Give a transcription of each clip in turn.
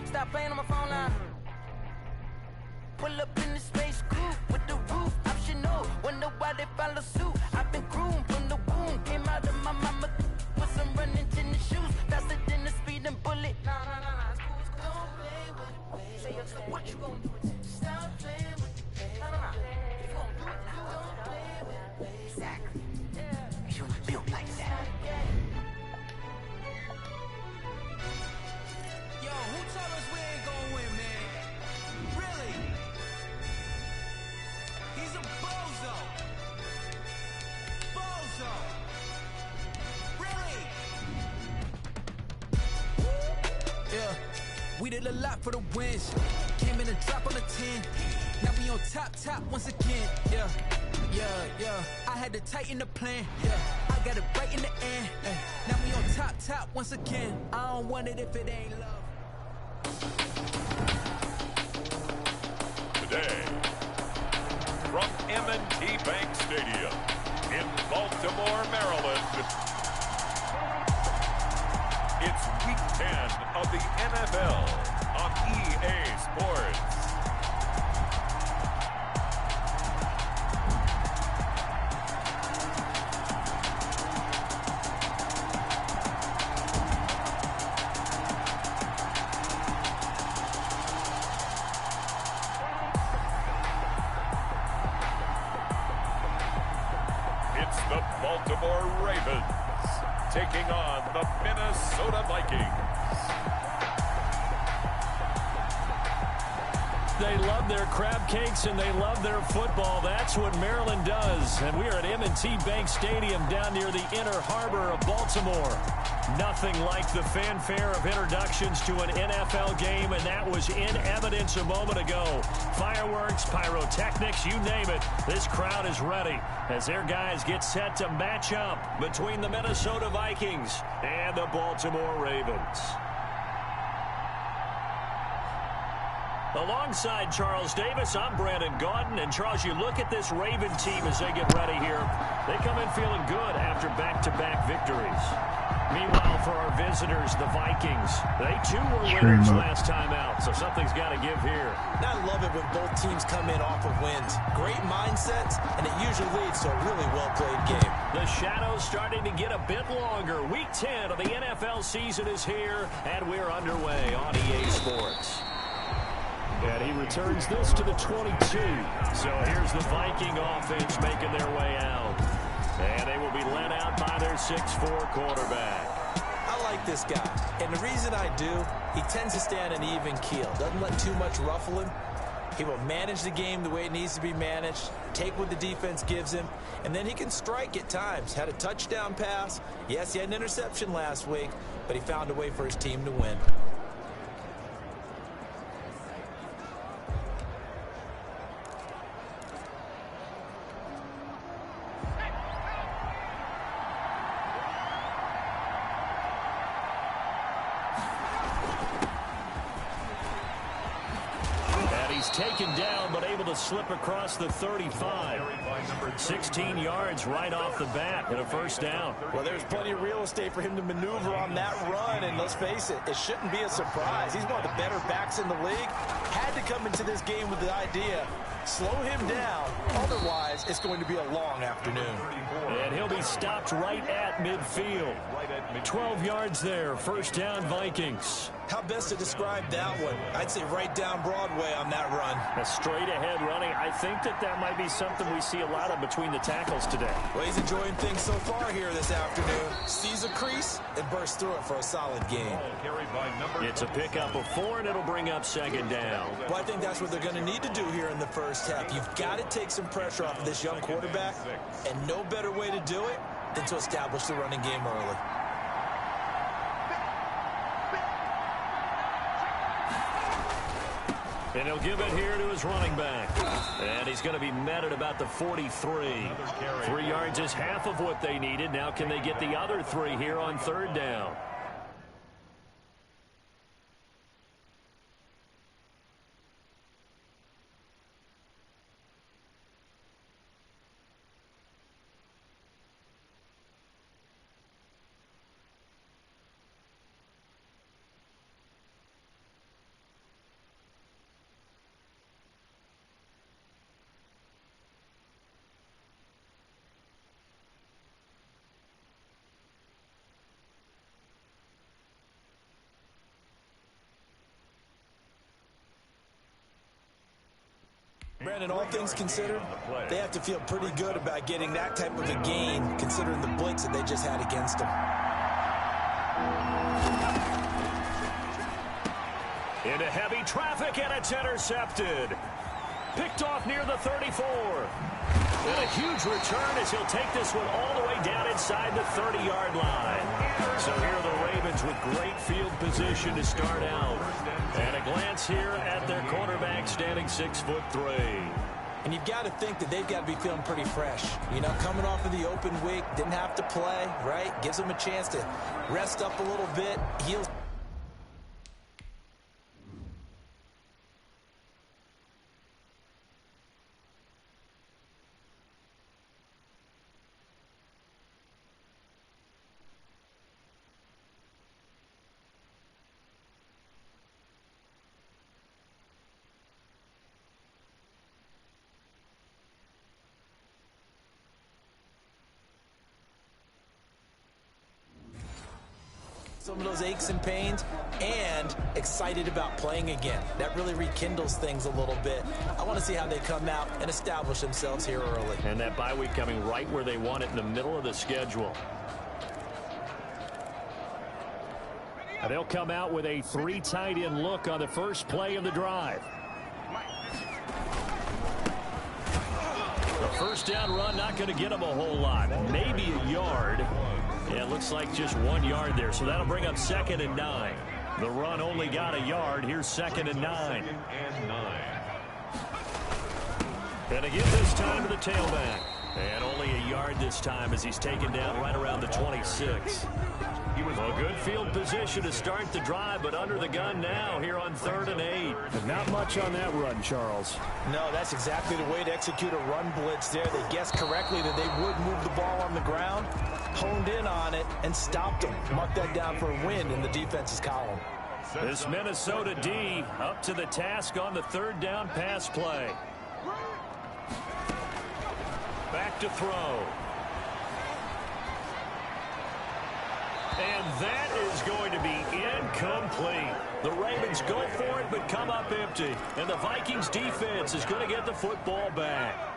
Stop playing on my phone line. Pull up in the space coupe with the roof optional. Wonder why they follow suit. I've been groomed from the womb. Came out of my mama with some running tennis shoes. Faster than the speeding bullet. Nah, it's cool, it's cool. Don't play with the say what you gonna do? Stop playing with the pain. Nah. If you gonna do it, don't play with the pain. Exactly. Yeah. You was built like that. Yo, who told us we ain't gonna win, man? Really? He's a bozo. Bozo. Really? Yeah. We did a lot for the wins. Came in and dropped on the 10. Now we on top once again. Yeah. I had to tighten the plan. Yeah. I got it right in the end. Now we on top once again. I don't want it if it ain't love. Today, from M&T Bank Stadium in Baltimore, Maryland, it's Week 10 of the NFL on EA Sports. The Baltimore Ravens taking on the Minnesota Vikings. They love their crab cakes and they love their football. That's what Maryland does. And we are at M&T Bank Stadium down near the Inner Harbor of Baltimore. Nothing like the fanfare of introductions to an NFL game, and that was in evidence a moment ago. Fireworks, pyrotechnics, you name it. This crowd is ready as their guys get set to match up between the Minnesota Vikings and the Baltimore Ravens. Alongside Charles Davis, I'm Brandon Gaudin. And Charles, you look at this Raven team as they get ready here. They come in feeling good after back-to-back victories. Meanwhile, for our visitors, the Vikings, they too were winners last time out, so something's got to give here. I love it when both teams come in off of wins. Great mindsets, and it usually leads to a really well-played game. The shadows starting to get a bit longer. Week 10 of the NFL season is here, and we're underway on EA Sports. And he returns this to the 22. So here's the Viking offense making their way out. And they will be led out by their 6'4" quarterback. I like this guy. And the reason I do, he tends to stay on an even keel. Doesn't let too much ruffle him. He will manage the game the way it needs to be managed, take what the defense gives him, and then he can strike at times. Had a touchdown pass. Yes, he had an interception last week, but he found a way for his team to win. Taken down, but able to slip across the 35. 16 yards right off the bat and a first down. Well, there's plenty of real estate for him to maneuver on that run, and let's face it, it shouldn't be a surprise. He's one of the better backs in the league. Had to come into this game with the idea, slow him down, otherwise it's going to be a long afternoon. And he'll be stopped right at midfield. 12 yards there, first down Vikings. How best to describe that one? I'd say right down Broadway on that run. A straight ahead running. I think that might be something we see a lot of between the tackles today. Well, he's enjoying things so far here this afternoon. Sees a crease and bursts through it for a solid game. It's a pickup of 4, and it'll bring up second down. Well, I think that's what they're going to need to do here in the first half. You've got to take some pressure off of this young quarterback, and no better way to do it than to establish the running game early. And he'll give it here to his running back. And he's going to be met at about the 43. 3 yards is half of what they needed. Now can they get the other 3 here on third down? Brandon, all things considered, they have to feel pretty good about getting that type of a gain, considering the blitz that they just had against them. Into heavy traffic, and it's intercepted. Picked off near the 34. And a huge return as he'll take this one all the way down inside the 30-yard line. So here are the Ravens with great field position to start out. And a glance here at their quarterback standing 6'3". And you've got to think that they've got to be feeling pretty fresh. You know, coming off of the open week, didn't have to play, right? Gives them a chance to rest up a little bit, heal. Some of those aches and pains, and excited about playing again. That really rekindles things a little bit. I want to see how they come out and establish themselves here early. And that bye week coming right where they want it, in the middle of the schedule. And they'll come out with a 3 tight end look on the first play of the drive. The first down run not going to get them a whole lot. Maybe a yard. Yeah, it looks like just 1 yard there, so that'll bring up 2nd and 9. The run only got a yard. Here's 2nd and 9. And again this time to the tailback. And only a yard this time as he's taken down right around the 26. Well, good field position to start the drive, but under the gun now here on 3rd and 8. But not much on that run, Charles. No, that's exactly the way to execute a run blitz there. They guessed correctly that they would move the ball on the ground, honed in on it, and stopped them. Mark that down for a win in the defense's column. This Minnesota D up to the task on the 3rd down pass play. Back to throw. And that is going to be incomplete. The Ravens go for it but come up empty. And the Vikings defense is going to get the football back.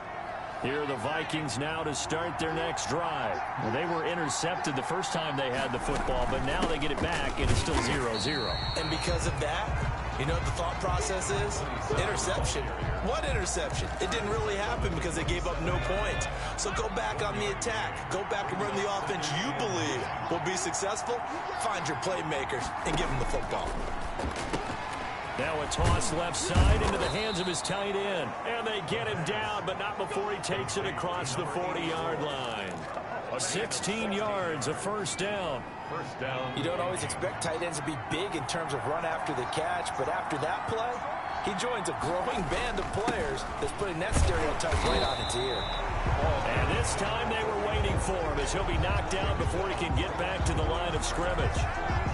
Here are the Vikings now to start their next drive. Well, they were intercepted the first time they had the football, but now they get it back and it's still 0-0. And because of that, you know what the thought process is? Interception. What interception? It didn't really happen because they gave up no points. So go back on the attack. Go back and run the offense you believe will be successful. Find your playmakers and give them the football. Now a toss left side into the hands of his tight end. And they get him down, but not before he takes it across the 40-yard line. 16 yards, a first down. You don't always expect tight ends to be big in terms of run after the catch, but after that play, he joins a growing band of players that's putting that stereotype right on its ear. And this time they were waiting for him as he'll be knocked down before he can get back to the line of scrimmage.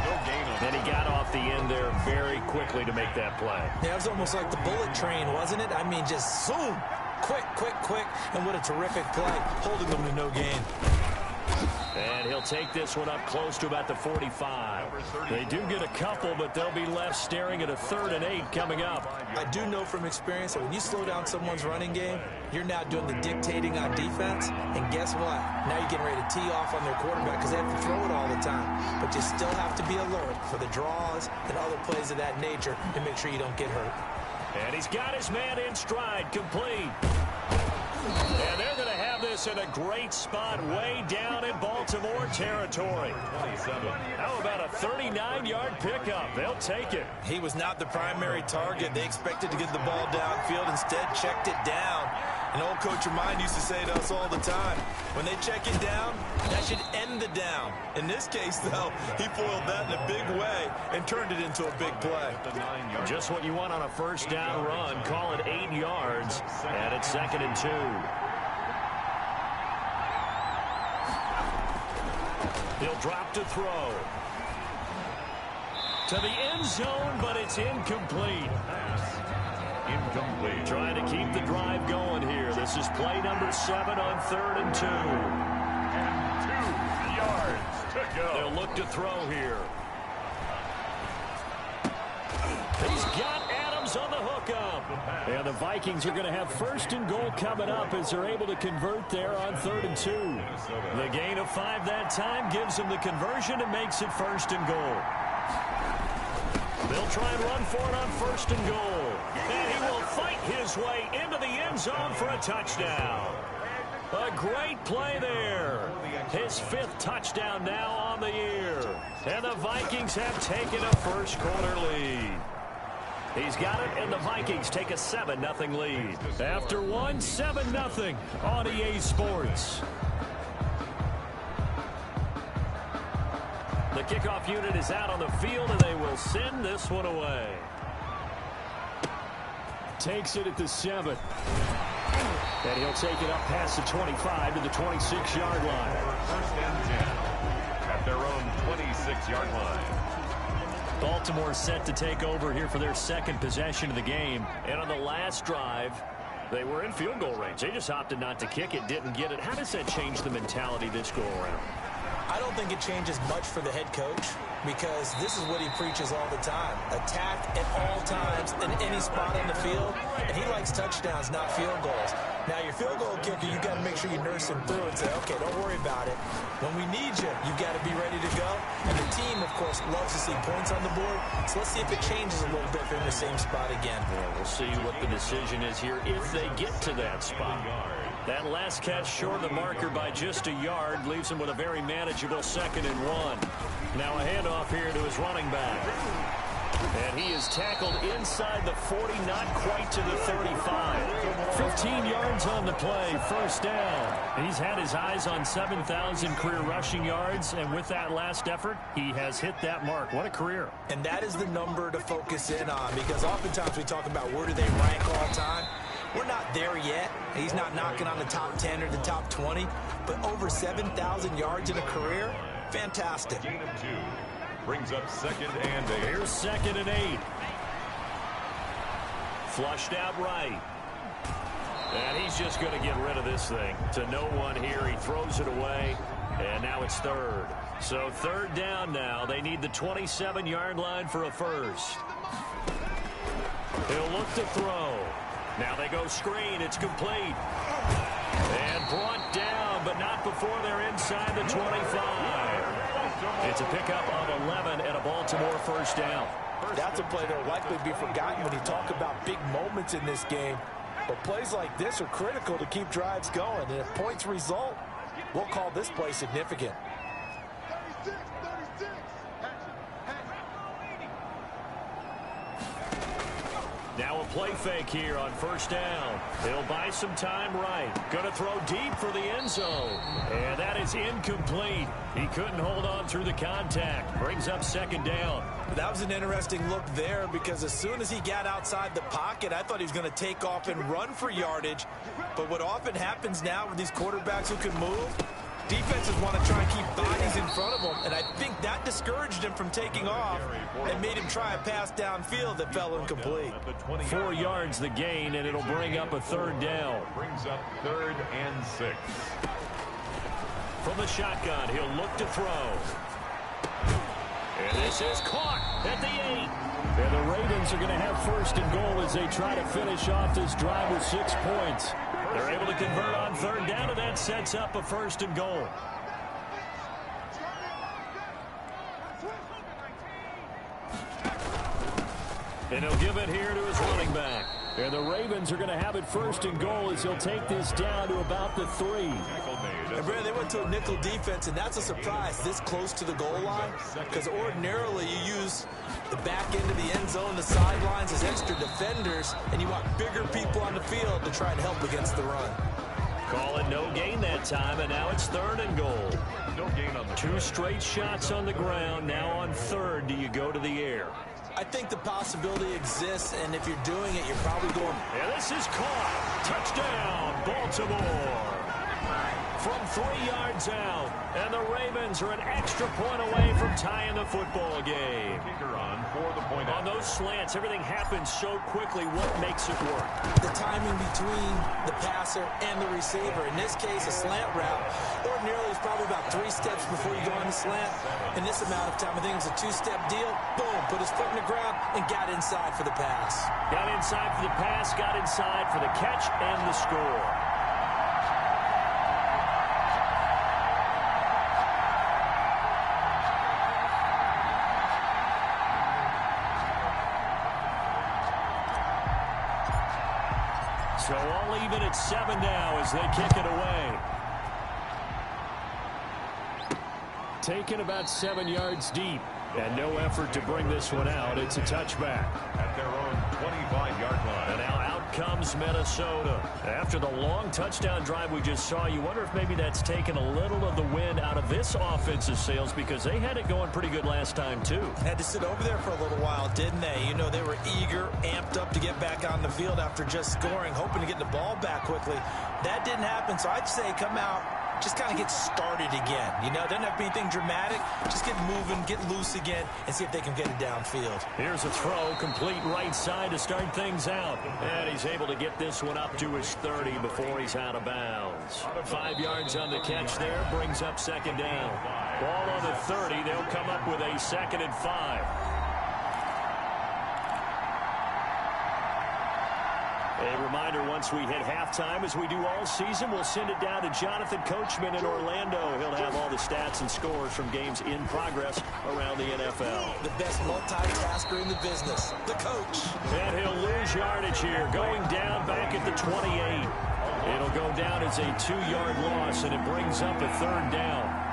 No gain on. Then he got off the end there very quickly to make that play. Yeah, it was almost like the bullet train, wasn't it? I mean, just zoom. Quick, quick, quick. And what a terrific play, holding them to no gain. And he'll take this one up close to about the 45. They do get a couple, but they'll be left staring at a 3rd and 8 coming up. I do know from experience that when you slow down someone's running game, you're now doing the dictating on defense. And guess what? Now you're getting ready to tee off on their quarterback because they have to throw it all the time. But you still have to be alert for the draws and other plays of that nature to make sure you don't get hurt. And he's got his man in stride, complete. And they're going to have this in a great spot way down in Baltimore territory. How about a 39-yard pickup? They'll take it. He was not the primary target. They expected to get the ball downfield. Instead, checked it down. An old coach of mine used to say to us all the time, when they check it down, that should end the down. In this case, though, he foiled that in a big way and turned it into a big play. Just what you want on a first down run. Call it 8 yards, and it's 2nd and 2. He'll drop to throw. To the end zone, but it's incomplete. Incomplete. Trying to keep the drive going here. This is play number 7 on 3rd and 2. And 2 yards to go. They'll look to throw here. He's got Adams goes on the hookup. And the Vikings are going to have first and goal coming up as they're able to convert there on 3rd and 2. The gain of 5 that time gives them the conversion and makes it first and goal. They'll try and run for it on 1st and goal. And he will fight his way into the end zone for a touchdown. A great play there. His 5th touchdown now on the year. And the Vikings have taken a first quarter lead. He's got it, and the Vikings take a 7-0 lead. After one, 7-0 on EA Sports. The kickoff unit is out on the field, and they will send this one away. Takes it at the 7. And he'll take it up past the 25 to the 26-yard line. First and 10 at their own 26-yard line. Baltimore set to take over here for their 2nd possession of the game. And on the last drive, they were in field goal range. They just opted not to kick it, didn't get it. How does that change the mentality this go around? I don't think it changes much for the head coach because this is what he preaches all the time. Attack at all times in any spot on the field, and he likes touchdowns, not field goals. Now, your field goal kicker, you got to make sure you nurse him through and say, okay, don't worry about it. When we need you, you've got to be ready to go. And the team, of course, loves to see points on the board. So let's see if it changes a little bit if they're in the same spot again. Yeah, we'll see what the decision is here if they get to that spot. That last catch short of the marker by just a yard leaves him with a very manageable 2nd and 1. Now a handoff here to his running back. And he is tackled inside the 40, not quite to the 35. 15 yards on the play, first down. He's had his eyes on 7,000 career rushing yards, and with that last effort, he has hit that mark. What a career. And that is the number to focus in on because oftentimes we talk about where do they rank all time. We're not there yet. He's not knocking on the top 10 or the top 20, but over 7,000 yards in a career, fantastic. Gain of 2 brings up 2nd and 8. Here's 2nd and 8. Flushed out right. And he's just going to get rid of this thing. To no one here. He throws it away, and now it's 3rd. So 3rd down now. They need the 27-yard line for a first. He'll look to throw. Now they go screen. It's complete. And brought down, but not before they're inside the 25. It's a pickup of 11 and a Baltimore first down. That's a play that will likely be forgotten when you talk about big moments in this game. But plays like this are critical to keep drives going. And if points result, we'll call this play significant. Now a play fake here on first down. He'll buy some time right. Going to throw deep for the end zone. And that is incomplete. He couldn't hold on through the contact. Brings up 2nd down. That was an interesting look there because as soon as he got outside the pocket, I thought he was going to take off and run for yardage. But what often happens now with these quarterbacks who can move, defenses want to try and keep bodies in front of them, and I think that discouraged him from taking off and made him try a pass downfield that fell incomplete. 4 yards the gain, and it'll bring up a 3rd down. Brings up 3rd and 6. From the shotgun, he'll look to throw. And this is caught at the 8. And the Ravens are going to have first and goal as they try to finish off this drive with 6 points. They're able to convert on 3rd down, and that sets up a first and goal. And he'll give it here to his running back. And the Ravens are going to have it first and goal as he'll take this down to about the 3. And Brandon, they went to a nickel defense, and that's a surprise this close to the goal line because ordinarily you use the back end of the end zone, the sidelines as extra defenders, and you want bigger people on the field to try and help against the run. Call it no gain that time, and now it's 3rd and goal. No gain on the 2 straight shots on the ground. Now on 3rd, do you go to the air? I think the possibility exists, and if you're doing it, you're probably going. And this is caught. Touchdown, Baltimore. from 3 yards out. And the Ravens are an extra point away from tying the football game. Kicker on for the point. On those slants, everything happens so quickly. What makes it work? The timing between the passer and the receiver. In this case, a slant route ordinarily is probably about 3 steps before you go on the slant. In this amount of time, I think it was a 2-step deal. Boom, put his foot in the ground and got inside for the pass. Got inside for the pass, got inside for the catch and the score. So all even at 7 now as they kick it away. Taken about 7 yards deep. And no effort to bring this one out. It's a touchback. At their own 25-yard line. And now out comes Minnesota. After the long touchdown drive we just saw, you wonder if maybe that's taken a little of the wind out of this offensive sails because they had it going pretty good last time, too. Had to sit over there for a little while, didn't they? You know, they were eager, amped up to get back on the field after just scoring, hoping to get the ball back quickly. That didn't happen, so I'd say come out, just kind of get started again. You know, doesn't have to be anything dramatic. Just get moving, get loose again, and see if they can get it downfield. Here's a throw, complete right side to start things out. And he's able to get this one up to his 30 before he's out of bounds. 5 yards on the catch there, brings up second down. Ball on the 30, they'll come up with a 2nd and 5. A reminder, once we hit halftime, as we do all season, we'll send it down to Jonathan Coachman in Orlando. He'll have all the stats and scores from games in progress around the NFL. The best multitasker in the business, the coach. And he'll lose yardage here, going down back at the 28. It'll go down as a 2-yard loss, and it brings up a 3rd down.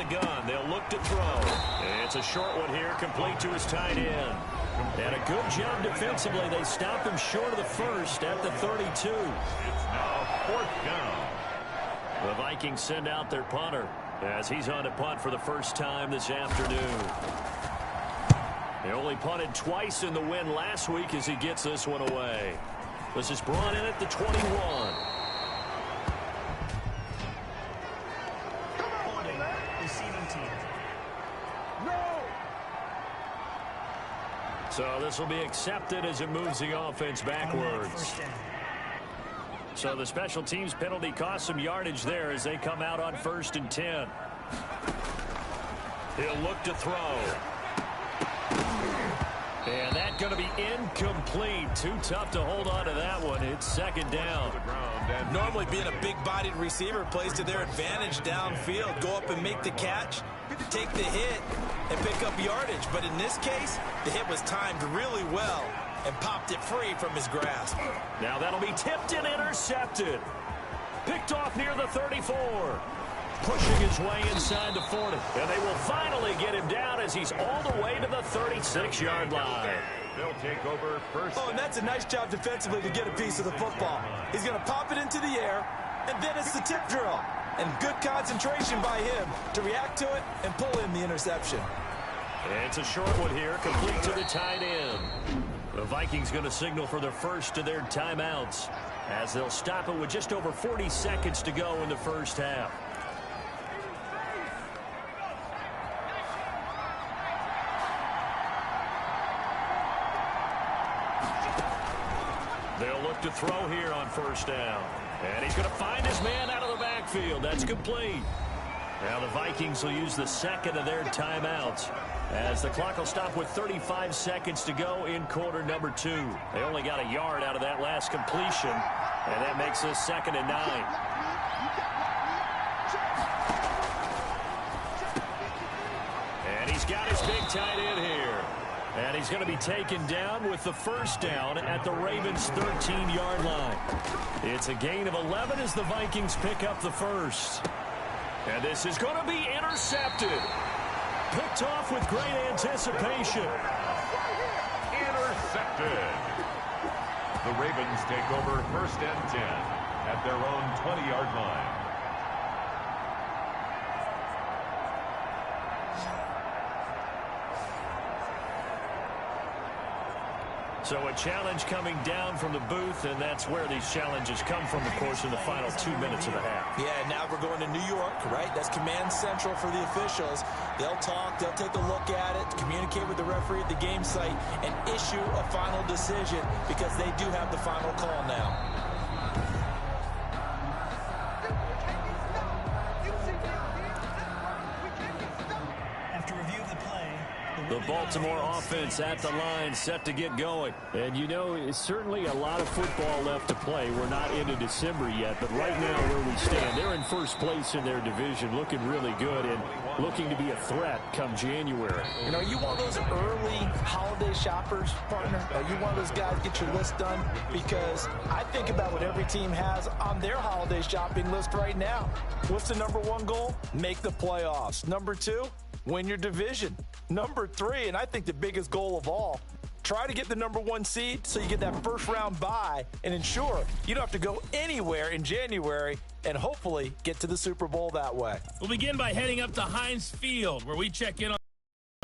Gun. They'll look to throw. It's a short one here, complete to his tight end. And a good job defensively. They stop him short of the first at the 32. It's now 4th down. The Vikings send out their punter as he's on to punt for the first time this afternoon. He only punted twice in the win last week as he gets this one away. This is brought in at the 21. So this will be accepted as it moves the offense backwards. So the special teams penalty cost some yardage there as they come out on 1st and 10. He'll look to throw. And that's going to be incomplete. Too tough to hold on to that one. It's 2nd down. Normally being a big-bodied receiver plays to their advantage downfield. Go up and make the catch, take the hit, and pick up yardage. But in this case, the hit was timed really well and popped it free from his grasp. Now that'll be tipped and intercepted. Picked off near the 34. Pushing his way inside the 40. And they will finally get him down as he's all the way to the 36-yard line. They'll take over first. Oh, and that's a nice job defensively to get a piece of the football. He's going to pop it into the air, and then it's the tip drill. And good concentration by him to react to it and pull in the interception. It's a short one here, complete to the tight end. The Vikings going to signal for their first of their timeouts as they'll stop it with just over 40 seconds to go in the first half. They'll look to throw here on 1st down. And he's going to find his man out of the backfield. That's complete. Now the Vikings will use the 2nd of their timeouts as the clock will stop with 35 seconds to go in quarter number 2. They only got a yard out of that last completion, and that makes this 2nd and 9. And he's got his big tight end here. And he's going to be taken down with the 1st down at the Ravens' 13-yard line. It's a gain of 11 as the Vikings pick up the 1st. And this is going to be intercepted. Picked off with great anticipation. Intercepted. The Ravens take over 1st and 10 at their own 20-yard line. So a challenge coming down from the booth, and that's where these challenges come from, of course, in the final 2 minutes of the half. Yeah, now we're going to New York, right? That's command central for the officials. They'll talk, they'll take a look at it, communicate with the referee at the game site, and issue a final decision because they do have the final call now. The Baltimore offense at the line, set to get going. And you know, it's certainly a lot of football left to play. We're not into December yet, but right now where we stand, they're in first place in their division, looking really good and looking to be a threat come January. You know, you one of those early holiday shoppers, partner? Are you one of those guys get your list done? Because I think about what every team has on their holiday shopping list right now. What's the #1 goal? Make the playoffs. #2, win your division. #3, and I think the biggest goal of all, try to get the #1 seed so you get that first round bye and ensure you don't have to go anywhere in January and hopefully get to the Super Bowl that way. We'll begin by heading up to Heinz Field, where we check in on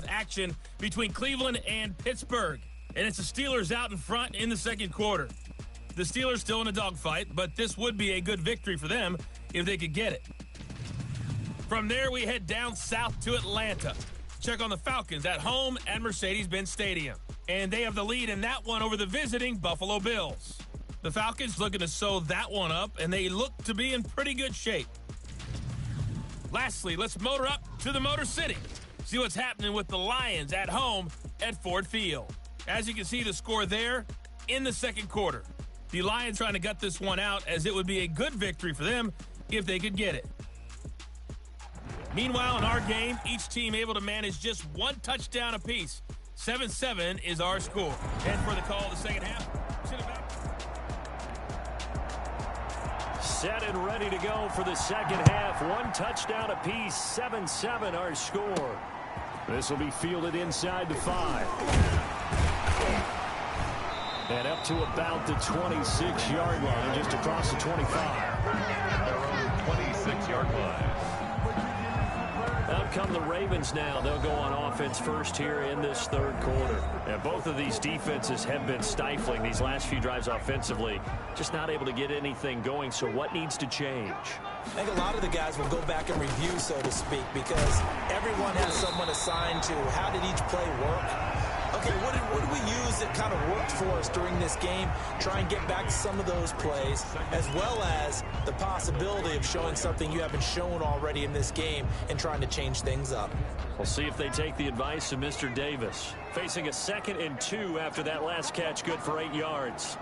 action between Cleveland and Pittsburgh. And it's the Steelers out in front in the second quarter. The Steelers still in a dogfight, but this would be a good victory for them if they could get it. From there, we head down south to Atlanta. Check on the Falcons at home at Mercedes-Benz Stadium. And they have the lead in that one over the visiting Buffalo Bills. The Falcons looking to sew that one up, and they look to be in pretty good shape. Lastly, let's motor up to the Motor City. See what's happening with the Lions at home at Ford Field. As you can see, the score there in the second quarter. The Lions trying to gut this one out, as it would be a good victory for them if they could get it. Meanwhile, in our game, each team able to manage just one touchdown apiece. 7-7 is our score. And for the call of the second half, Set and ready to go for the second half. One touchdown apiece, 7-7 our score. This will be fielded inside the 5. And up to about the 26-yard line, just across the 25. Their own 26-yard line. Out come the Ravens now. They'll go on offense first here in this third quarter. And both of these defenses have been stifling these last few drives offensively. Just not able to get anything going, so what needs to change? I think a lot of the guys will go back and review, so to speak, because everyone has someone assigned to how did each play work. Okay, what did we use that kind of worked for us during this game? Try and get back to some of those plays, as well as the possibility of showing something you haven't shown already in this game and trying to change things up. We'll see if they take the advice of Mr. Davis. Facing a 2nd and 2 after that last catch, good for 8 yards.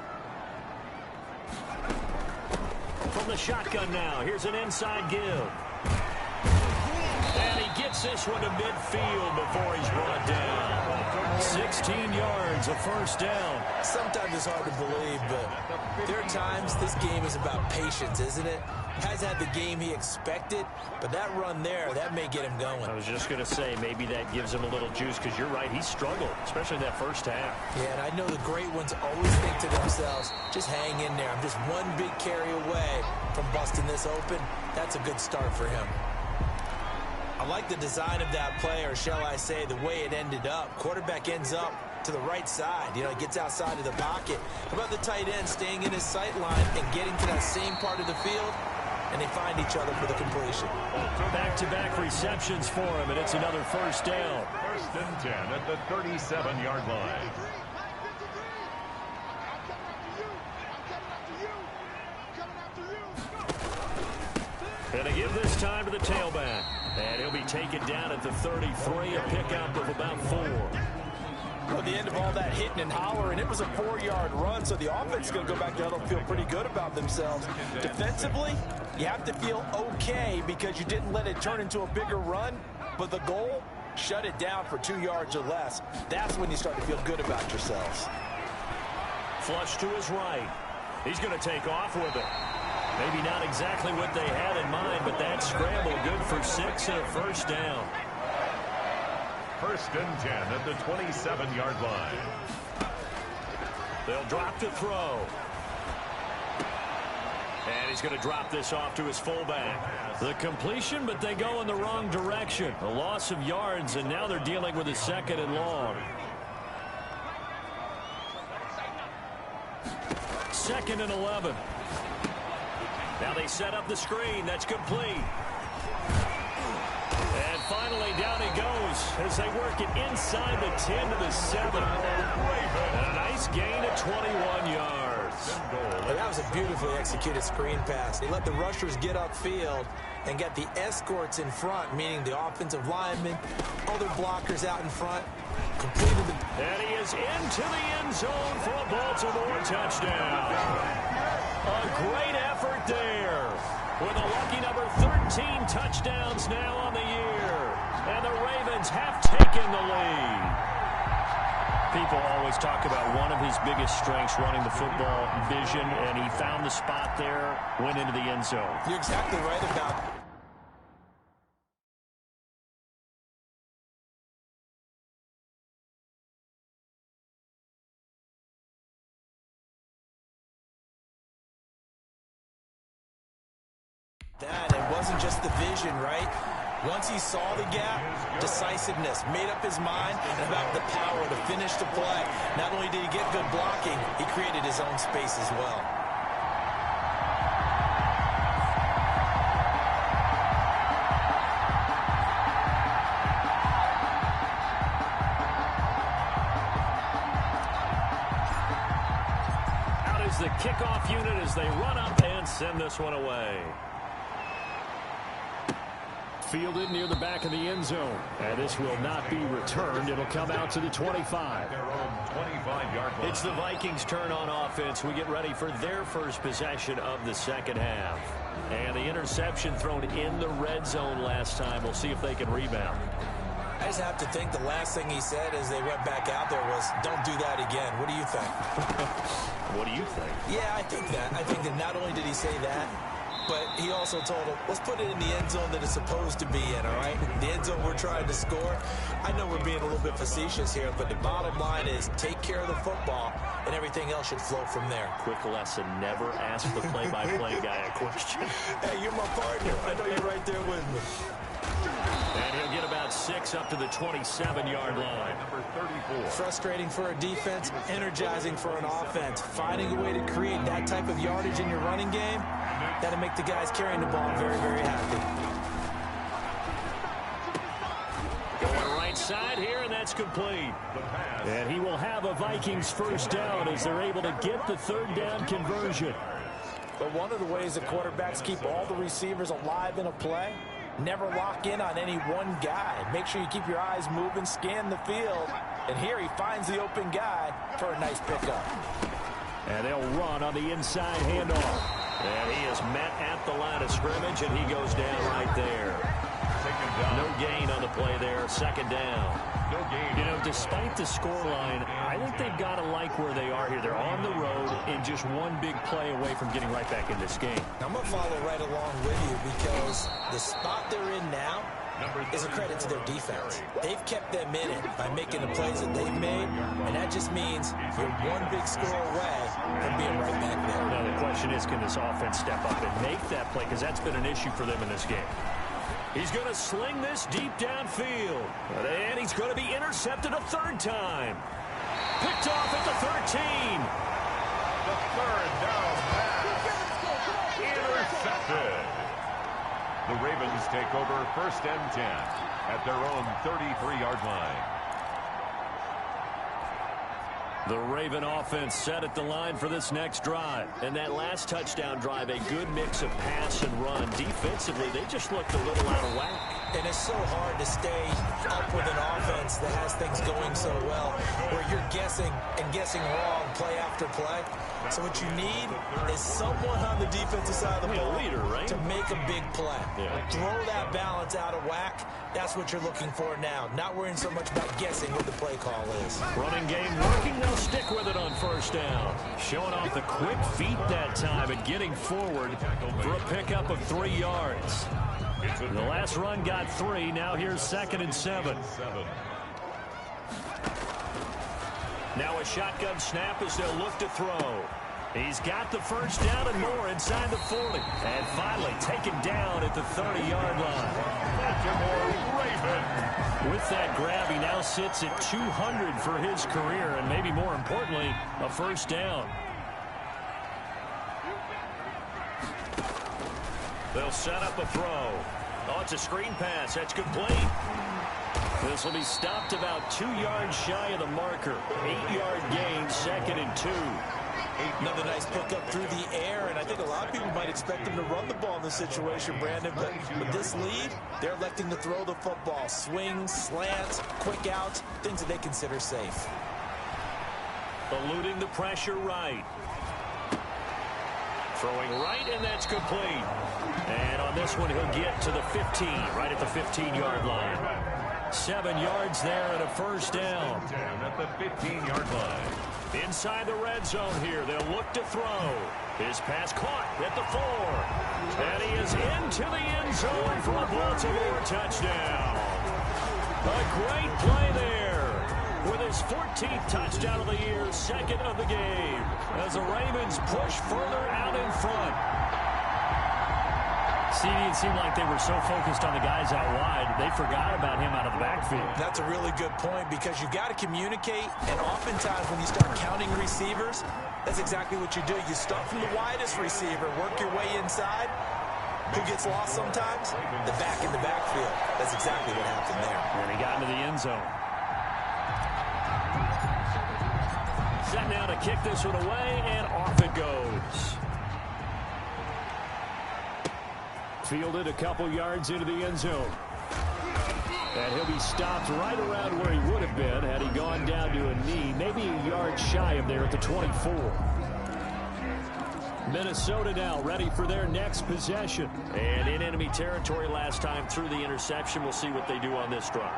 From the shotgun now, here's an inside give. And he gets this one to midfield before he's brought down. 16 yards, a first down. Sometimes it's hard to believe, but there are times this game is about patience, isn't it? Has had the game he expected, but that run there, that may get him going. I was just going to say, maybe that gives him a little juice, because you're right, he struggled, especially in that first half. Yeah, and I know the great ones always think to themselves, just hang in there. I'm just one big carry away from busting this open. That's a good start for him. I like the design of that play, or shall I say the way it ended up. Quarterback ends up to the right side. You know, gets outside of the pocket. How about the tight end staying in his sight line and getting to that same part of the field? And they find each other for the completion. Back-to-back receptions for him, and it's another first down. 1st and 10 at the 37-yard line. And they give this time to the tailback. And he'll be taken down at the 33, a pickup of about 4. At the end of all that hitting and hollering, it was a 4-yard run, so the offense is going to go back down and feel pretty good about themselves. Defensively, you have to feel okay because you didn't let it turn into a bigger run, but the goal, shut it down for 2 yards or less. That's when you start to feel good about yourselves. Flush to his right. He's going to take off with it. Maybe not exactly what they had in mind, but that scramble good for 6 and a first down. 1st and 10 at the 27-yard line. They'll drop to throw. And he's going to drop this off to his fullback. The completion, but they go in the wrong direction. A loss of yards, and now they're dealing with a 2nd and long. 2nd and 11. Now they set up the screen. That's complete. And finally, down he goes as they work it inside the 10 to the 7. And a nice gain of 21 yards. Well, that was a beautifully executed screen pass. They let the rushers get upfield and get the escorts in front, meaning the offensive linemen, other blockers out in front. Completed the... And he is into the end zone for a Baltimore touchdown. A great effort there, with a lucky number 13 touchdowns now on the year. And the Ravens have taken the lead. People always talk about one of his biggest strengths, running the football, vision, and he found the spot there, went into the end zone. You're exactly right about it. That it wasn't just the vision, right? Once he saw the gap, decisiveness, made up his mind about the power to finish the play. Not only did he get good blocking, he created his own space as well. Out is the kickoff unit as they run up and send this one away. Fielded near the back of the end zone. And this will not be returned. It'll come out to the 25. Their own 25-yard line. It's the Vikings' turn on offense. We get ready for their first possession of the second half. And the interception thrown in the red zone last time. We'll see if they can rebound. I just have to think the last thing he said as they went back out there was, don't do that again. What do you think? What do you think? Yeah, I think that. I think that not only did he say that, but he also told him, let's put it in the end zone that it's supposed to be in, all right? The end zone we're trying to score. I know we're being a little bit facetious here, but the bottom line is take care of the football, and everything else should flow from there. Quick lesson, never ask the play-by-play guy a question. Hey, you're my partner. I know you're right there with me. And he'll get about 6 up to the 27-yard line. Number 34. Frustrating for a defense, energizing for an offense. Finding a way to create that type of yardage in your running game, that'll make the guys carrying the ball very, very happy. Going right side here, and that's complete. And he will have a Vikings first down as they're able to get the third down conversion. But one of the ways the quarterbacks keep all the receivers alive in a play, never lock in on any one guy. Make sure you keep your eyes moving, scan the field. And here he finds the open guy for a nice pickup. And they'll run on the inside handoff. And he is met at the line of scrimmage, and he goes down right there. No gain on the play there. Second down. No gain. You know, despite the scoreline, I think they've got to like where they are here. They're on the road and just one big play away from getting right back in this game. I'm going to follow right along with you because the spot they're in now is a credit to their defense. They've kept them in it by making the plays that they've made, and that just means you're one big score away from being right back there. Now the question is, can this offense step up and make that play? Because that's been an issue for them in this game. He's going to sling this deep downfield. And he's going to be intercepted a third time. Picked off at the 13. The third down pass. Intercepted. The Ravens take over 1st and 10 at their own 33-yard line. The Raven offense set at the line for this next drive. And that last touchdown drive, a good mix of pass and run. Defensively, they just looked a little out of whack. And it's so hard to stay up with an offense that has things going so well, where you're guessing and guessing wrong play after play. So what you need is someone on the defensive side of the ball, leader, right? to make a big play. Yeah. Throw that balance out of whack. That's what you're looking for now. Not worrying so much about guessing what the play call is. Running game working. They'll stick with it on first down. Showing off the quick feet that time and getting forward for a pickup of 3 yards. The last run got 3. Now here's 2nd and 7. Now a shotgun snap as they'll look to throw. He's got the first down and more inside the 40. And finally taken down at the 30-yard line. With that grab, he now sits at 200 for his career, and maybe more importantly, a first down. They'll set up a throw. Oh, it's a screen pass. That's complete. This will be stopped about 2 yards shy of the marker. 8-yard gain, 2nd and 2. Another nice pickup through the air, and I think a lot of people might expect them to run the ball in this situation, Brandon, but with this lead, they're electing to throw the football. Swings, slants, quick outs, things that they consider safe. Eluding the pressure right. Throwing right, and that's complete. And on this one, he'll get to the 15, right at the 15-yard line. 7 yards there and a first down. At the 15-yard line. Inside the red zone here, they'll look to throw. His pass caught at the 4. And he is into the end zone for a Baltimore touchdown. A great play there with his 14th touchdown of the year, 2nd of the game, as the Ravens push further out in front. CD, it seemed like they were so focused on the guys out wide, they forgot about him out of the backfield. That's a really good point because you've got to communicate, and oftentimes when you start counting receivers, that's exactly what you do. You start from the widest receiver, work your way inside. Who gets lost sometimes? The back in the backfield. That's exactly what happened there. And he got into the end zone. Set now to kick this one away, and off it goes. Fielded a couple yards into the end zone. And he'll be stopped right around where he would have been had he gone down to a knee, maybe a yard shy of there at the 24. Minnesota now ready for their next possession. And in enemy territory last time through the interception. We'll see what they do on this drive.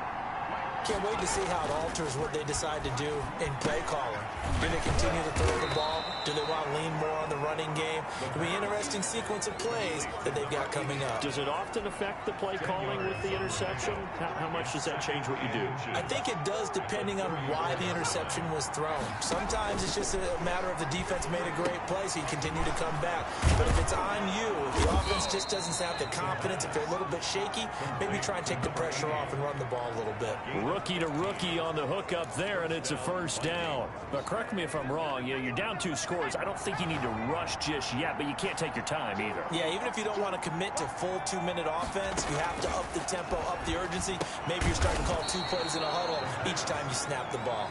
Can't wait to see how it alters what they decide to do in play calling. Do they continue to throw the ball? Do they want to lean more on the running game? It'll be an interesting sequence of plays that they've got coming up. Does it often affect the play calling with the interception? How much does that change what you do? I think it does depending on why the interception was thrown. Sometimes it's just a matter of the defense made a great play, so you continue to come back. But if it's on you, if the offense just doesn't have the confidence, if they're a little bit shaky, maybe try and take the pressure off and run the ball a little bit. Rookie to rookie on the hook up there, and it's a first down. But correct me if I'm wrong, you're down 2 scores. I don't think you need to rush just yet, but you can't take your time either. Yeah, even if you don't want to commit to full 2-minute offense, you have to up the tempo, up the urgency. Maybe you're starting to call 2 plays in a huddle each time you snap the ball.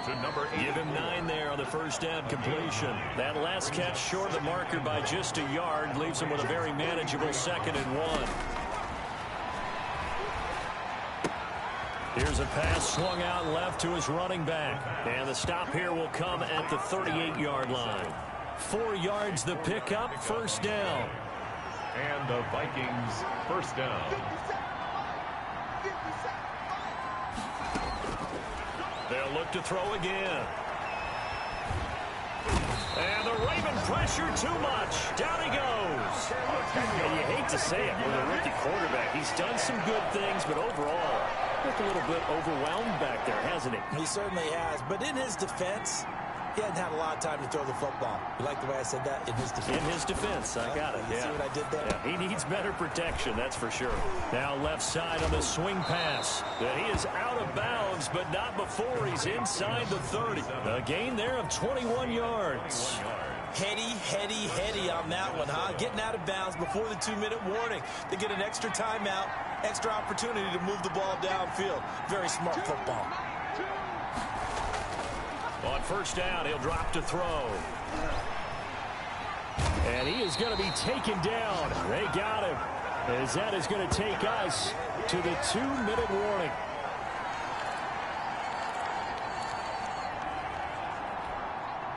To number 8. Give him 9 there on the first down completion. That last catch short of the marker by just a yard leaves him with a very manageable 2nd and 1. Here's a pass swung out left to his running back. And the stop here will come at the 38-yard line. 4 yards the pickup, first down. And the Vikings first down. They'll look to throw again. And the Raven pressure too much. Down he goes. And you hate to say it with a rookie quarterback. He's done some good things, but overall, looked a little bit overwhelmed back there, hasn't he? He certainly has. But in his defense, he hadn't had a lot of time to throw the football. You like the way I said that? In his defense. In his defense, I got it. You see what I did there? Yeah, he needs better protection, that's for sure. Now left side on the swing pass. That he is out of bounds, but not before he's inside the 30. A gain there of 21 yards. Heady on that one, huh? Getting out of bounds before the 2-minute warning. They get an extra timeout, extra opportunity to move the ball downfield. Very smart football. On first down, he'll drop to throw. And he is going to be taken down. They got him. As that is going to take us to the 2-minute warning.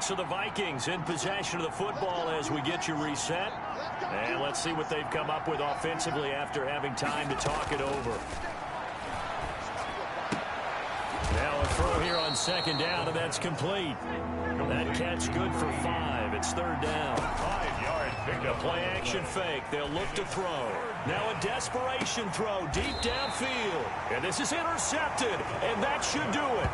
So the Vikings in possession of the football as we get you reset. And let's see what they've come up with offensively after having time to talk it over. Now a throw here on second down, and that's complete. That catch good for 5. It's third down. 5-yard pickup. Play action fake. They'll look to throw. Now a desperation throw deep downfield. And this is intercepted, and that should do it.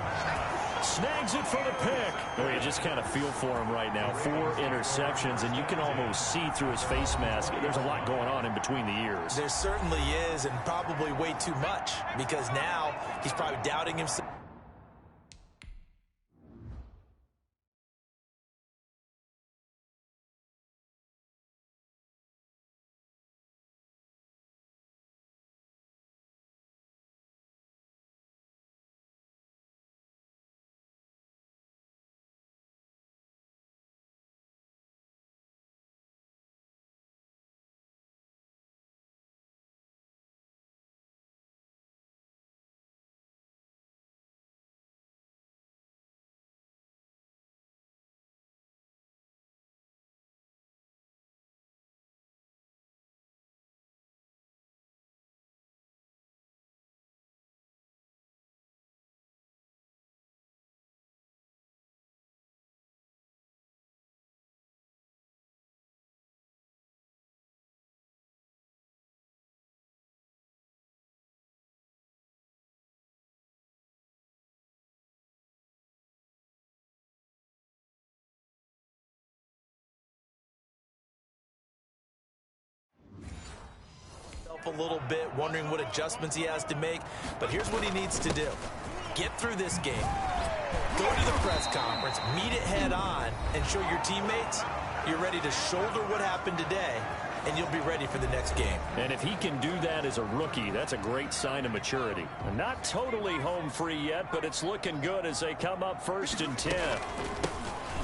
Snags it for the pick. Well, you just kind of feel for him right now. 4 interceptions, and you can almost see through his face mask. There's a lot going on in between the ears. There certainly is, and probably way too much, because now he's probably doubting himself. himself a little bit, wondering what adjustments he has to make. But here's what he needs to do. Get through this game. Go to the press conference, meet it head on, and show your teammates you're ready to shoulder what happened today, and you'll be ready for the next game. And if he can do that as a rookie, that's a great sign of maturity. Not totally home free yet, but it's looking good as they come up 1st and 10.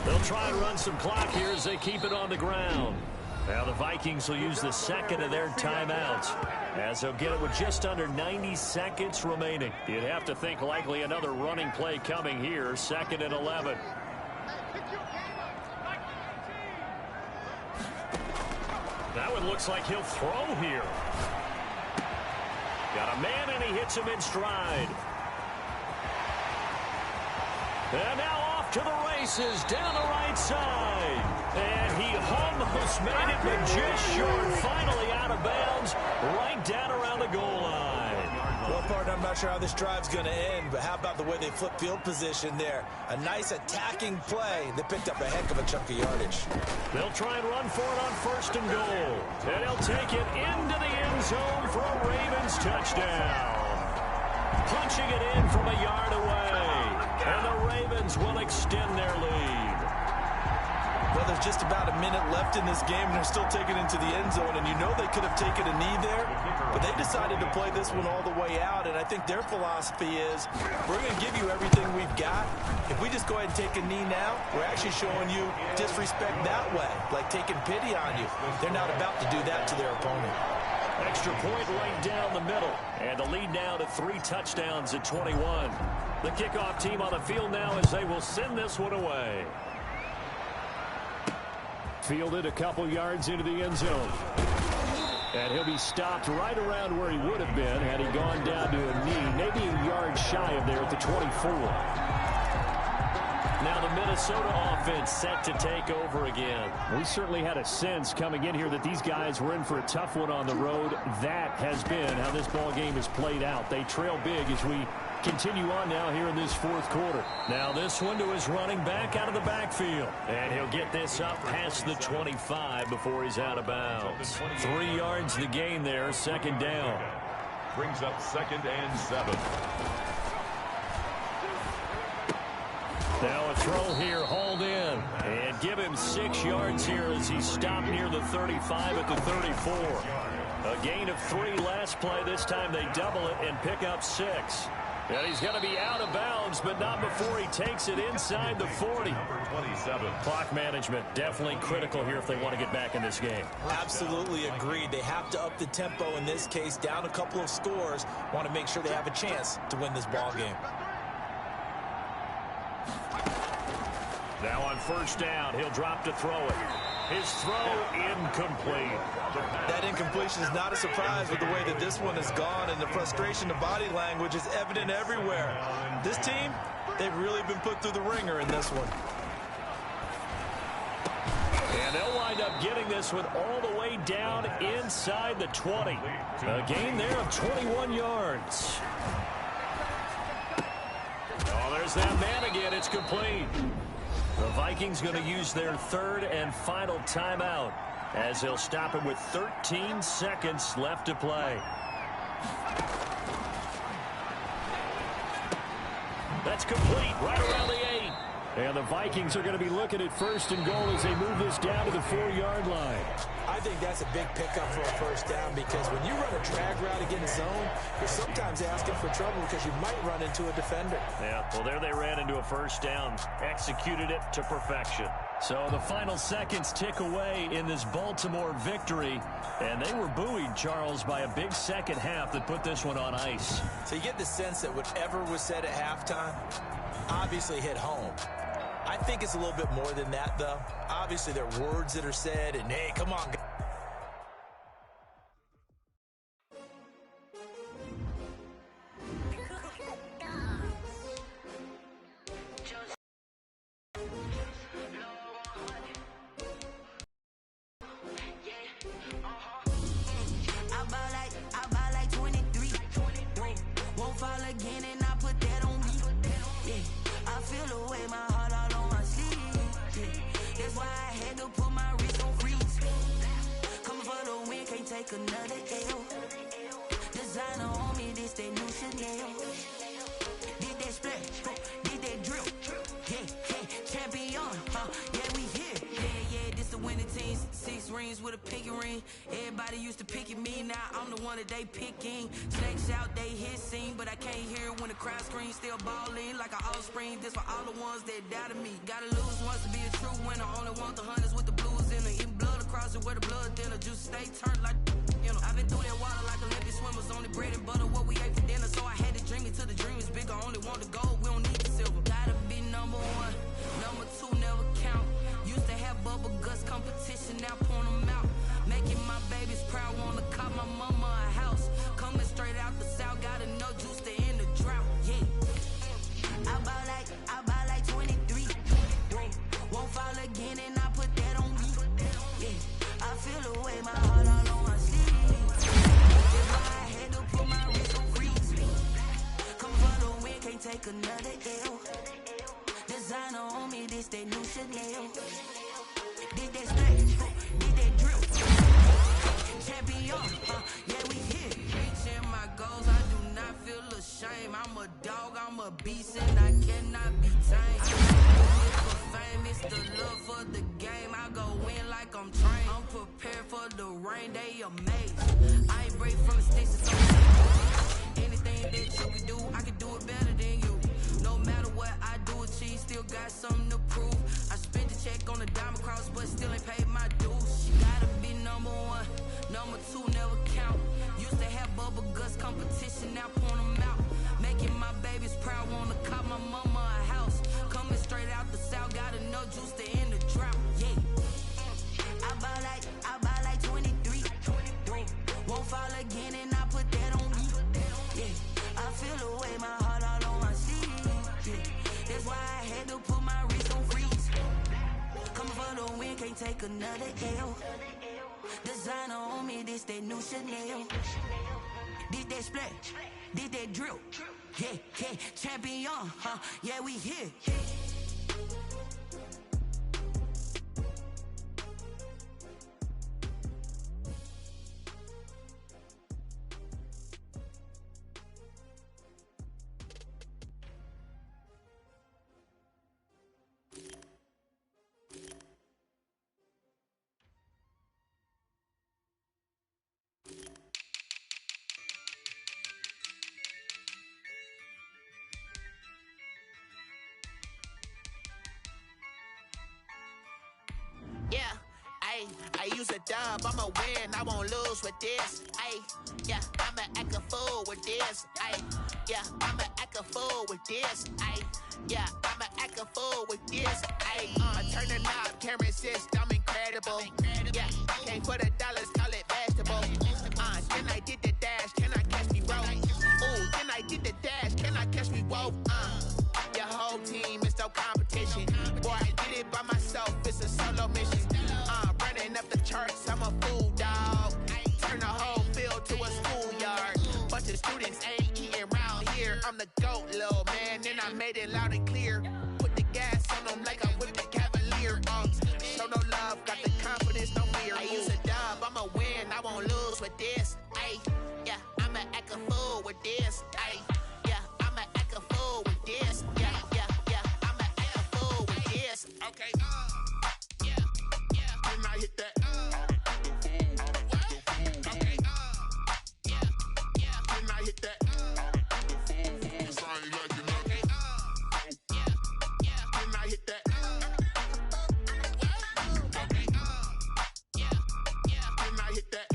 They'll try and run some clock here as they keep it on the ground. Now the Vikings will use the second of their timeouts, as they'll get it with just under 90 seconds remaining. You'd have to think likely another running play coming here, 2nd and 11. That one looks like he'll throw here. Got a man, and he hits him in stride. And now off to the races down the right side. And he almost made it, but just short. Finally out of bounds, right down around the goal line. Well, partner, I'm not sure how this drive's going to end, but how about the way they flip field position there? A nice attacking play. They picked up a heck of a chunk of yardage. They'll try and run for it on 1st and goal. And he'll take it into the end zone for a Ravens touchdown. Punching it in from a yard away. And the Ravens will extend their lead. Well, there's just about a minute left in this game, and they're still taking it into the end zone. And you know they could have taken a knee there, but they decided to play this one all the way out. And I think their philosophy is, we're going to give you everything we've got. If we just go ahead and take a knee now, we're actually showing you disrespect that way, like taking pity on you. They're not about to do that to their opponent. Extra point right down the middle. And the lead now to 3 touchdowns at 21. The kickoff team on the field now as they will send this one away. Fielded a couple yards into the end zone. And he'll be stopped right around where he would have been had he gone down to a knee, maybe a yard shy of there at the 24. Now the Minnesota offense set to take over again. We certainly had a sense coming in here that these guys were in for a tough one on the road. That has been how this ball game has played out. They trail big as we continue on now here in this 4th quarter. Now this one to his running back out of the backfield. And he'll get this up past the 25 before he's out of bounds. 3 yards the gain there, 2nd down. Brings up 2nd and 7. Now a throw here, hauled in. And give him 6 yards here as he's stopped near the 35 at the 34. A gain of 3 last play. This time they double it and pick up 6. And he's going to be out of bounds, but not before he takes it inside the 40. Number 27. Clock management definitely critical here if they want to get back in this game. Absolutely agreed. They have to up the tempo in this case, down a couple of scores. Want to make sure they have a chance to win this ball game. Now on 1st down, he'll drop to throw it. His throw incomplete. That incompletion is not a surprise with the way that this one has gone, and the frustration of body language is evident everywhere. This team, they've really been put through the ringer in this one. And they'll wind up getting this one all the way down inside the 20. A gain there of 21 yards. Oh, there's that man again. It's complete. The Vikings going to use their 3rd and final timeout as they'll stop him with 13 seconds left to play. That's complete right around the 8. And the Vikings are going to be looking at 1st and goal as they move this down to the 4-yard line. I think that's a big pickup for a 1st down, because when you run a drag route against zone, you're sometimes asking for trouble because you might run into a defender. Yeah, well, there they ran into a 1st down. Executed it to perfection. So the final seconds tick away in this Baltimore victory. And they were buoyed, Charles, by a big 2nd half that put this one on ice. So you get the sense that whatever was said at halftime obviously hit home. I think it's a little bit more than that, though. Obviously, there are words that are said, and hey, come on, guys. Another L. Designer on me, this that new Chanel. Did that splash, did that drill. Yeah, champion, yeah, we here. Yeah, this the winning team. 6 rings with a pinky ring. Everybody used to pick at me, now I'm the one that they picking. Snakes out, they hit scene, but I can't hear it when the crowd screams. Still balling like an offspring. This for all the ones that doubted me. Gotta lose once to be a true winner. Only want the hunters with the blues in it. Eating blood across it where the blood dinner. Juice stay turned like, you know. I've been through that water like Olympic swimmers. Only bread and butter, what we ate for dinner. So I had to dream it till the dream is bigger. Only want the gold, we don't need the silver. Gotta be number 1, number 2 never count. Used to have bubble guts competition, now point them out. Making my babies proud, wanna cop my mama a house. Coming straight out the south, gotta know juice to end the drought. Yeah, I bought like 23. Won't fall again, and I put that on me. Yeah, I feel the way, my heart all on my sleeve. That's why I had to put my wrist on freeze. Come for the win, can't take another L. Designer on me, this that new Chanel. Did that splash, did that drill. Champion, yeah, we here. Reaching my goals, I do not feel ashamed. I'm a dog, I'm a beast, and I cannot be tamed. I do it for fame, it's the love for the game. I go in like I'm trained. I'm prepared for the rain, they amazed. I ain't break from the sticks, it's okay. Anything that you can do, I can do it better than you. No matter what I do, achieve, still got something to prove. I spent the check on the diamond cross, but still ain't paid my dues. She gotta be number 1, number 2 never count. Used to have bubble guts competition, now point them out. Making my babies proud, wanna cop my mama a house. Coming straight out the south, gotta know juice to end the drought. Yeah, I bought like 23. Won't fall again, and I put that on me. Yeah, I feel the way, my heart all on my sleeve. Yeah, that's why I had to put my wrist on freeze. Coming for the win, can't take another L. Designer on me, this that new Chanel. Did that splash, did that drill. Yeah, champion, yeah, we here. Yeah, I use a dub, I'ma win, I won't lose with this. Yeah, I'ma act a fool with this. Yeah, I'ma act a fool with this. Yeah, I'ma act a fool with this. I turn the knob, camera assist, I'm incredible. Yeah, came for the dollars, call it vegetable. Then I did the dash, can I catch me roll? Ooh, then I did the dash, can I catch me roll? Your whole team is no competition. Boy, I did it by myself, it's a solo mission. Running up the charts, I'm a fool, dog. Turn the whole field to a schoolyard. Bunch of students ain't eating round here. I'm the GOAT, little man, and I made it loud and clear. Put the gas on them like I'm with the Cavalier. Show no love, got the confidence, no fear. I use a dub, I'ma win, I won't lose with this. Yeah, I'ma act a fool with this. Yeah, I'ma act a fool with this. Yeah, I'ma act a fool with this. Okay, yeah, and I hit that. Okay, yeah, and I hit that. Okay, yeah, and I hit that. Okay, yeah, and I hit that.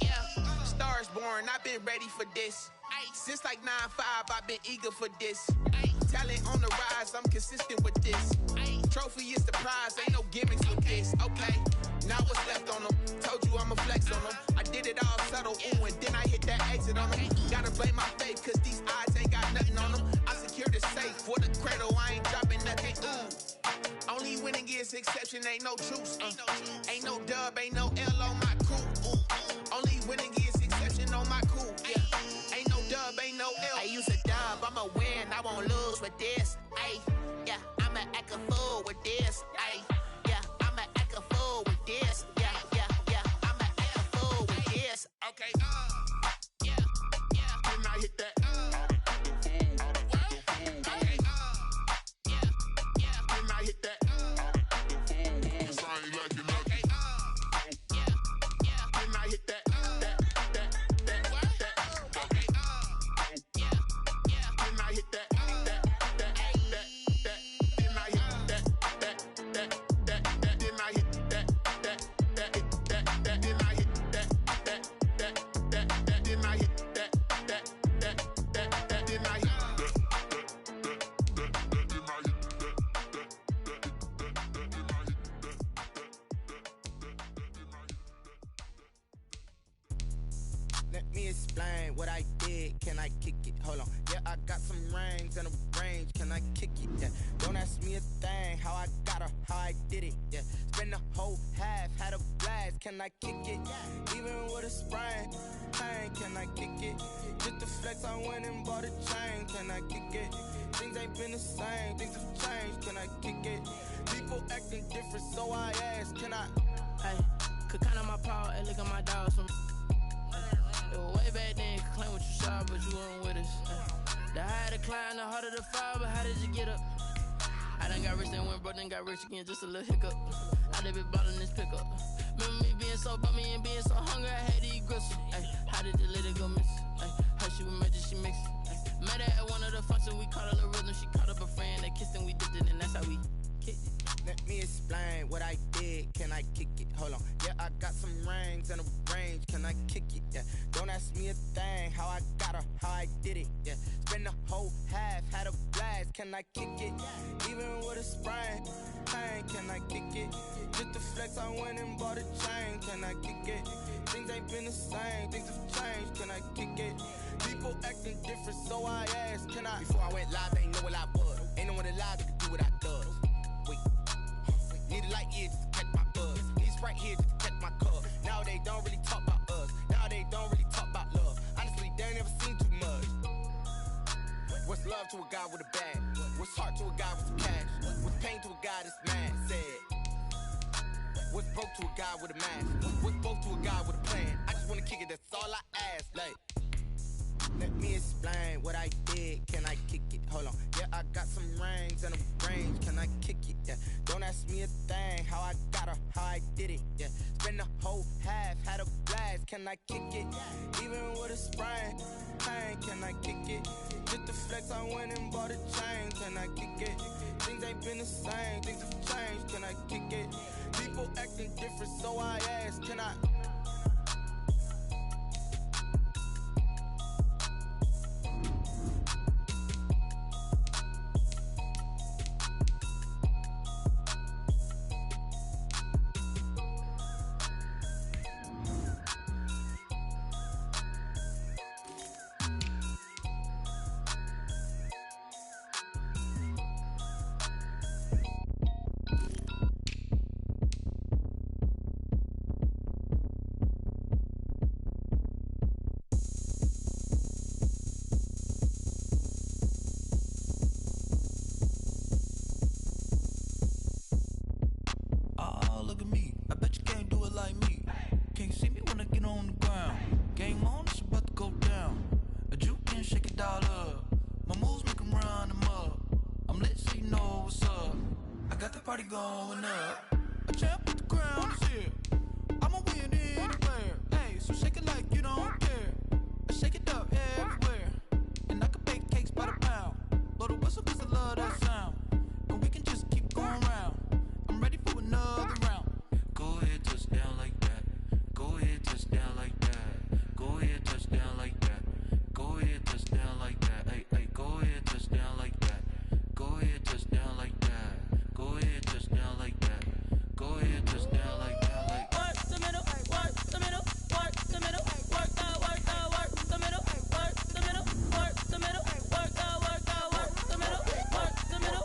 Yeah, stars born, I've been ready for this. Since like 9-5, I've been eager for this. Talent on the rise, I'm consistent with this. Trophy is the prize, ain't no gimmicks with this. Okay, now what's left on them? Told you I'ma flex on them. I did it all subtle, ooh, and then I hit that exit on them. Gotta blame my faith, cause these odds ain't got nothing on them. I secured the safe for the cradle, I ain't dropping nothing, ooh. Only winning is exception, ain't no truce. Ain't no dub, ain't no L on my crew. Ooh. Only winning is exception on my crew. Yeah, ain't no dub, ain't no L. I use a dub, I'ma win, I won't lose with this. Yeah, I'ma act a fool with this. Yeah, I'ma act a fool with this. Yeah, I'ma act a fool with this. Okay, explain what I did. Can I kick it? Hold on. Yeah, I got some rings and a range. Can I kick it? Yeah. Don't ask me a thing. How I got her, how I did it. Yeah. Spend the whole half, had a blast. Can I kick it? Even with a sprain. Pain, can I kick it? Just the flex, I went and bought a chain. Can I kick it? Things ain't been the same. Things have changed. Can I kick it? People acting different, so I ask. Can I? Hey, could count on my power and look at my dogs from. It was way back then, could claim what you saw, but you weren't with us. The higher the climb, the harder the fall, but how did you get up? I done got rich, then went broke, then got rich again, just a little hiccup. I done been ballin' this pickup. Remember me being so bummy and being so hungry, I had to eat gristle. Ay, how did you let it go miss? Ay, how she was magic, she mixed. Met her at one of the functions, we caught a little rhythm, she caught up a friend, they kissed and we dipped it, and that's how we kicked it. Let me explain what I did. Can I kick it? Hold on. Yeah, I got some rings and a range. Can I kick it? Yeah. Don't ask me a thing. How I got her, how I did it. Yeah. Spend the whole half, had a blast. Can I kick it? Even with a sprain. Pain, can I kick it? Just the flex, I went and bought a chain. Can I kick it? Things ain't been the same. Things have changed. Can I kick it? People acting different, so I ask. Can I? Before I went live, they ain't know what I was. Ain't no one alive that could do what I does. Wait. Need a light here just to catch my buzz. Need Sprite here just to catch my cup. Now they don't really talk about us. Now they don't really talk about love. Honestly, they ain't never seen too much. What's love to a guy with a bag? What's heart to a guy with some cash? What's pain to a guy that's mad? Said. What's broke to a guy with a mask? What's both to a guy with a plan? I just wanna kick it, that's all I ask. Like, let me explain what I did. Can I kick it? Hold on. Yeah, I got some rings and a range. Can I kick it? Yeah. Don't ask me a thing. How I got her, how I did it. Yeah. Spend the whole half, had a blast. Can I kick it? Even with a sprain. Pain, can I kick it? Just the flex, I went and bought a chain. Can I kick it? Things ain't been the same. Things have changed. Can I kick it? People acting different, so I ask. Can I? Going up, a champ with the crown is here. I'ma win anywhere. Hey, so shake it like you don't care. I shake it up everywhere, and I can bake cakes by the pound. Blow the whistle 'cause I love that sound, and we can just keep going round. I'm ready for another round. Go ahead, touch down like that. Go ahead, touch down like that. Go ahead, touch down like that. Go ahead, touch down like that. Hey, hey, go ahead, touch down like that. Go ahead, touch down like that. Go ahead, touch down like that. Go ahead, touch down like that. Like work the middle, work the middle, work the middle, work the middle, work the middle, work the middle, work the middle, work the middle, work the middle, work the middle, work the middle,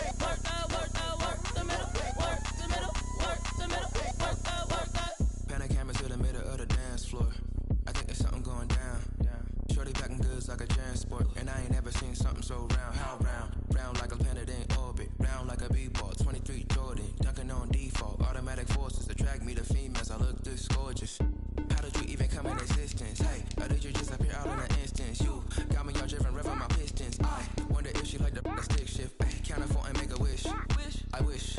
work the middle, work the middle, work the. Pan a camera to the middle of the dance floor. I think there's something going down. Shorty backing goods like a transport, and I ain't never seen something so round. How round? Round like a planet in orbit, round like a b-ball. 23 Jordan, dunking on default. Automatic forces attract me to females. I look this gorgeous. How did you even come in existence? Hey, or did you just appear out in an instance? You got me all driven, revving my pistons. I wonder if she like the stick shift. Count a four and make a wish. I wish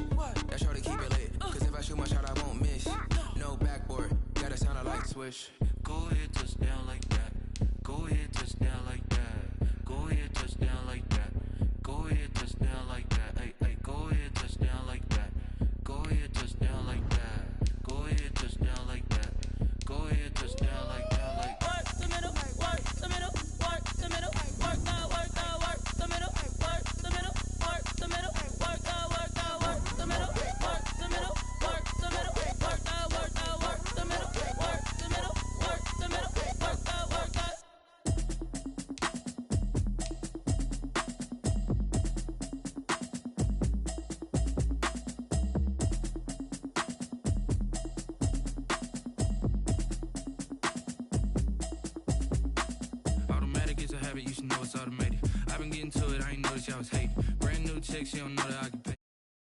that shorty keep it lit. 'Cause if I shoot my shot, I won't miss. No backboard, gotta sound a light switch. Go ahead, touch down like that. Go ahead, touch down like that. Go ahead, touch down like that. Go ahead, touch down like that. Hey, hey, go ahead, touch down like that. Go ahead, touch down like that. Go ahead, touch down like that. Go ahead, touch down like that. Like work the middle, work the middle, work the middle, work the middle, work the middle, work the middle, work the middle, work the middle, work the middle, work the middle, work the middle, work the middle, work the middle, work the middle, work the middle, work you know it's automated. I've been getting to it, I ain't noticed y'all was hating. Brand new chick, she don't know that I can pay.